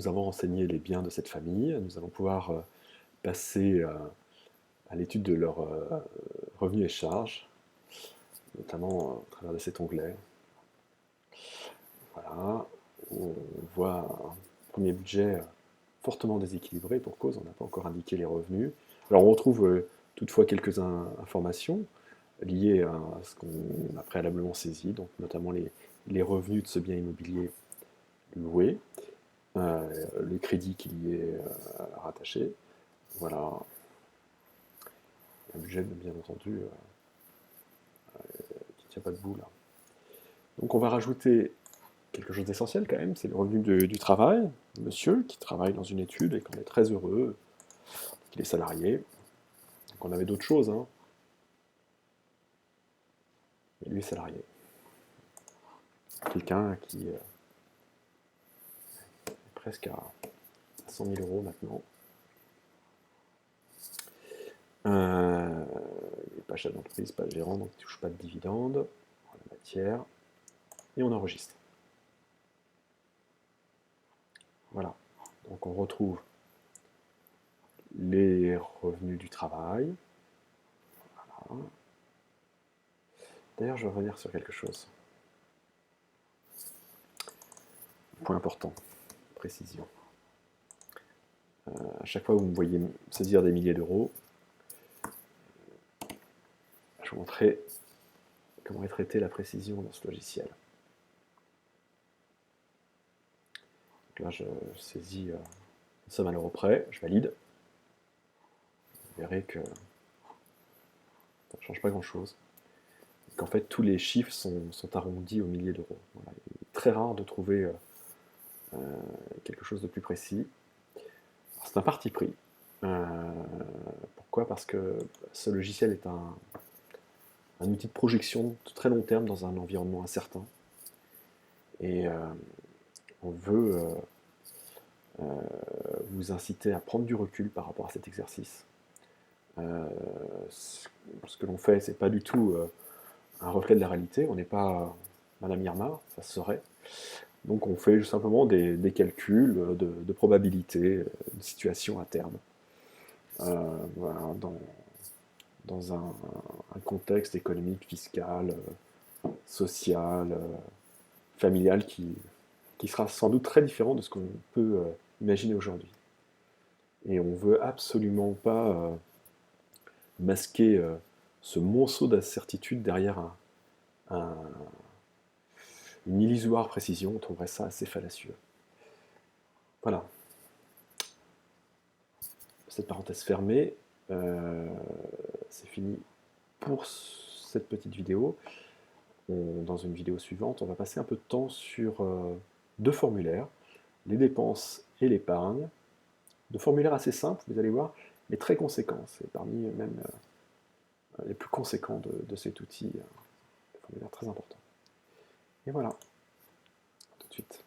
nous avons renseigné les biens de cette famille. Nous allons pouvoir passer à l'étude de leurs revenus et charges, notamment au travers de cet onglet. Voilà, on voit un premier budget fortement déséquilibré pour cause, on n'a pas encore indiqué les revenus. Alors on retrouve toutefois quelques informations liées à ce qu'on a préalablement saisi, donc notamment les revenus de ce bien immobilier loué, le crédit qui y est rattaché. Voilà, un budget bien entendu qui ne tient pas debout là. Donc on va rajouter quelque chose d'essentiel quand même, c'est le revenu du travail. Monsieur qui travaille dans une étude et qu'on est très heureux qu'il est salarié. Donc on avait d'autres choses, hein. Mais lui est salarié. Quelqu'un qui est presque à 100 000 euros maintenant. Il n'est pas chef d'entreprise, pas gérant, donc il ne touche pas de dividendes. En la matière. Et on enregistre. Voilà. Donc on retrouve les revenus du travail. Voilà. D'ailleurs, je vais revenir sur quelque chose. Point important, précision. À chaque fois que vous me voyez saisir des milliers d'euros, je vous montrerai comment est traitée la précision dans ce logiciel. Donc là, je saisis une somme à l'euro près, je valide. Vous verrez que ça ne change pas grand-chose. Qu'en fait, tous les chiffres sont arrondis aux milliers d'euros. Voilà. Il est très rare de trouver quelque chose de plus précis. C'est un parti pris. Pourquoi? Parce que ce logiciel est un outil de projection de très long terme dans un environnement incertain. Et on veut vous inciter à prendre du recul par rapport à cet exercice. Ce que l'on fait, c'est pas du tout un reflet de la réalité. On n'est pas Madame Irma, ça se serait. Donc on fait simplement des calculs de probabilité, de situation à terme. Voilà, dans un contexte économique, fiscal, social, familial qui sera sans doute très différent de ce qu'on peut imaginer aujourd'hui. Et on ne veut absolument pas masquer ce monceau d'incertitude derrière une illusoire précision. On trouverait ça assez fallacieux. Voilà. Cette parenthèse fermée, c'est fini pour cette petite vidéo. Dans une vidéo suivante, on va passer un peu de temps sur deux formulaires, les dépenses et l'épargne. Deux formulaires assez simples, vous allez voir, mais très conséquents. C'est parmi même les plus conséquents de cet outil. Des formulaires très importants. Et voilà, tout de suite.